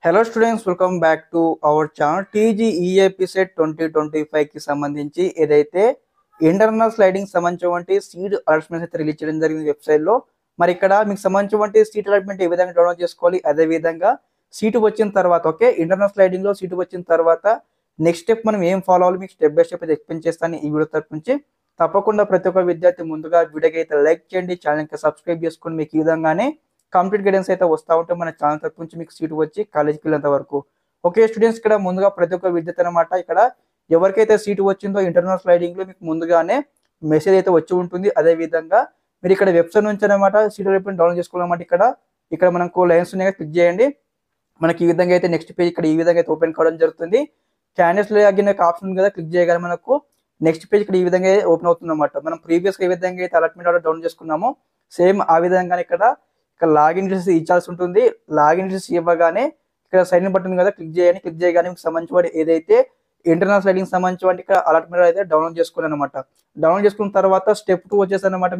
Hello students, welcome back to our channel. TG EAPCET 2025కి సంబంధించి ఏదైతే ఇంటర్నల్ స్లైడింగ్ సంబంధించినటువంటి సీట్ అలాట్మెంట్స్ అయితే రిలీజ్ చేయడం జరిగింది వెబ్సైట్లో. మరి ఇక్కడ మీకు సంబంధించినటువంటి సీట్ అలాట్మెంట్ ఏ విధంగా డౌన్లోడ్ చేసుకోవాలి, అదే విధంగా సీటు వచ్చిన తర్వాత ఇంటర్నల్ స్లైడింగ్లో సీటు వచ్చిన తర్వాత నెక్స్ట్ స్టెప్ మనం ఏం ఫాలో అవ్వాలి మీకు స్టెప్ బై స్టెప్ అయితే ఎక్స్ప్లెయిన్ చేస్తాను ఈ వీడియో తరపు నుంచి. తప్పకుండా ప్రతి ఒక్క విద్యార్థి ముందుగా వీడియోకి అయితే లైక్ చేయండి, ఛానల్కి సబ్స్క్రైబ్ చేసుకొని మీకు ఈ విధంగానే కంప్లీట్ గైడెన్స్ అయితే వస్తూ ఉంటే మన ఛానల్ తరపు నుంచి మీకు సీట్ వచ్చి కాలేజీకి వెళ్ళేంత వరకు. ఓకే స్టూడెంట్స్, ఇక్కడ ముందుగా ప్రతి ఒక్క విద్యార్థి అనమాట ఇక్కడ ఎవరికైతే సీటు వచ్చిందో ఇంటర్నల్ స్లైడింగ్లో మీకు ముందుగానే మెసేజ్ అయితే వచ్చి ఉంటుంది. అదే విధంగా మీరు ఇక్కడ వెబ్సైట్ నుంచి అనమాట సీట్ అలాట్మెంట్ డౌన్లోడ్ చేసుకోవాలన్నమాట. ఇక్కడ మనకు లైన్స్ ఉన్నాయి, క్లిక్ చేయండి. మనకి ఈ విధంగా అయితే నెక్స్ట్ పేజ్ ఇక్కడ ఈ విధంగా అయితే ఓపెన్ కావడం జరుగుతుంది. క్యాండిడేట్స్ లాగిన్ ఆప్షన్ ఉంది కదా, క్లిక్ చేయగానే మనకు నెక్స్ట్ పేజ్ ఇక్కడ ఈ విధంగా ఓపెన్ అవుతుంది అనమాట. మనం ప్రీవియస్గా ఏ విధంగా అయితే అలాట్మెంట్ ఆర్డర్ డౌన్లోడ్ చేసుకున్నామో సేమ్ ఆ విధంగానే ఇక్కడ లాగిన్ డీటెయిల్స్ ఇచ్చాల్సి ఉంటుంది. లాగిన్ డీటెయిల్స్ ఇవ్వగానే ఇక్కడ సైన్ ఇన్ బటన్ కదా, క్లిక్ చేయండి. క్లిక్ చేయగానే మీకు సంబంధించి ఏదైతే ఇంటర్నల్ స్లైడింగ్ సంబంధించి ఇక్కడ అలాట్మెంట్ అయితే డౌన్లోడ్ చేసుకోవాలి అనమాట. డౌన్లోడ్ చేసుకున్న తర్వాత స్టెప్ 2 వచ్చేసి అనమాట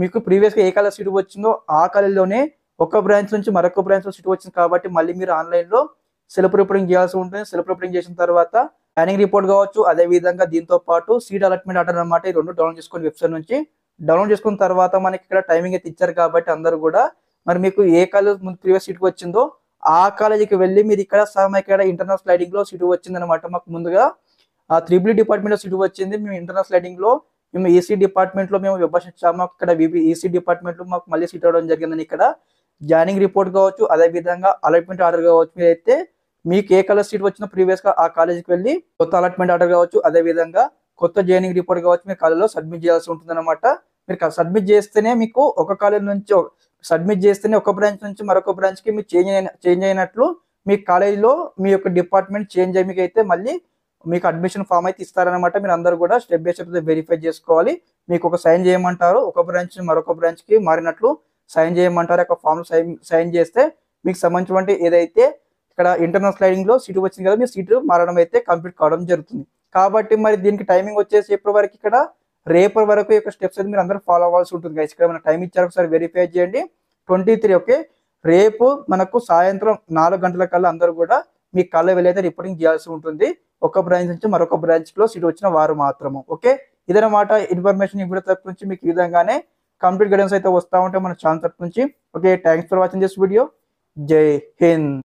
మీకు ప్రీవియస్గా ఏ కాలేజ్ సీట్ వచ్చిందో ఆ కాలేజీలోనే ఒక బ్రాంచ్ నుంచి మరొక బ్రాంచ్లో సీట్ వచ్చింది కాబట్టి మళ్ళీ మీరు ఆన్లైన్లో సెల్ఫ్ రిపోర్టింగ్ చేయాల్సి ఉంటుంది. సెల్ఫ్ రిపోర్టింగ్ చేసిన తర్వాత ప్లానింగ్ రిపోర్ట్ కావచ్చు, అదే విధంగా దీంతో పాటు సీట్ అలాట్మెంట్ ఆర్డర్ అనమాట. ఈ రెండు డౌన్లోడ్ చేసుకుని వెబ్సైట్ నుంచి డౌన్లోడ్ చేసుకున్న తర్వాత మనకి ఇక్కడ టైమింగ్ అయితే ఇచ్చారు కాబట్టి అందరూ కూడా మరి మీకు ఏ కాలేజ్ ముందు ప్రీవియస్ సీట్ వచ్చిందో ఆ కాలేజీకి వెళ్ళి మీరు ఇక్కడ ఇక్కడ ఇంటర్నల్ స్లైడింగ్ లో సీటు వచ్చింది అనమాట. మాకు ముందుగా త్రిబుల్ డిపార్ట్మెంట్ లో సీటు వచ్చింది. మేము ఇంటర్నల్ స్లైడింగ్ లో మేము ఈసీ డిపార్ట్మెంట్ లో మేము విభజించాము. ఇక్కడ ఈసీ డిపార్ట్మెంట్ లో మాకు మళ్ళీ సీట్ అవ్వడం జరిగిందని ఇక్కడ జాయినింగ్ రిపోర్ట్ కావచ్చు, అదే విధంగా అలాట్మెంట్ ఆర్డర్ కావచ్చు. మీరైతే మీకు ఏ కాలేజ్ సీట్ వచ్చినా ప్రీవియస్ గా ఆ కాలేజీకి వెళ్ళి కొత్త అలాట్మెంట్ ఆర్డర్ కావచ్చు, అదే విధంగా కొత్త జాయినింగ్ రిపోర్ట్ కావచ్చు మీరు కాలేజీలో సబ్మిట్ చేయాల్సి ఉంటుంది అనమాట. మీరు సబ్మిట్ చేస్తేనే మీకు ఒక కాలేజ్ నుంచి సబ్మిట్ చేస్తేనే ఒక బ్రాంచ్ నుంచి మరొక బ్రాంచ్ కి మీరు చేంజ్ అయినట్లు మీ కాలేజీలో మీ యొక్క డిపార్ట్మెంట్ చేంజ్ అయ్యి మీకు అయితే మళ్ళీ మీకు అడ్మిషన్ ఫామ్ అయితే ఇస్తారనమాట. మీరు అందరూ కూడా స్టెప్ బై స్టెప్ వెరిఫై చేసుకోవాలి. మీకు ఒక సైన్ చేయమంటారు, ఒక బ్రాంచ్ మరొక బ్రాంచ్ కి మారినట్లు సైన్ చేయమంటారు. ఒక ఫామ్ సైన్ చేస్తే మీకు సంబంధించిన ఏదైతే ఇక్కడ ఇంటర్నల్ స్లైడింగ్ లో సీటు వచ్చింది కదా, మీ సీటు మారడం అయితే కంప్లీట్ కావడం జరుగుతుంది. కాబట్టి మరి దీనికి టైమింగ్ వచ్చేసి ఎప్పటి వరకు ఇక్కడ రేపటి వరకు యొక్క స్టెప్స్ అయితే మీరు అందరూ ఫాలో అవ్వాల్సి ఉంటుంది గైస్. ఇక్కడ మన టైం ఇచ్చారు, ఒకసారి వెరిఫై చేయండి. 23 రేపు మనకు సాయంత్రం 4 గంటల కల్లా అందరూ కూడా మీ కాలేజ్ వెళ్ళి అయితే రిపోర్టింగ్ చేయాల్సి ఉంటుంది. ఒక బ్రాంచ్ నుంచి మరొక బ్రాంచ్ లో సీట్ వచ్చిన వారు మాత్రము. ఇదన్నమాట ఇన్ఫర్మేషన్. ఈ వీడియో తరపు నుంచి మీకు ఈ విధంగానే కంప్లీట్ గైడెన్స్ అయితే వస్తూ ఉంటాయి మన ఛానల్ తరపు నుంచి. Thanks for watching this video. జై హింద్.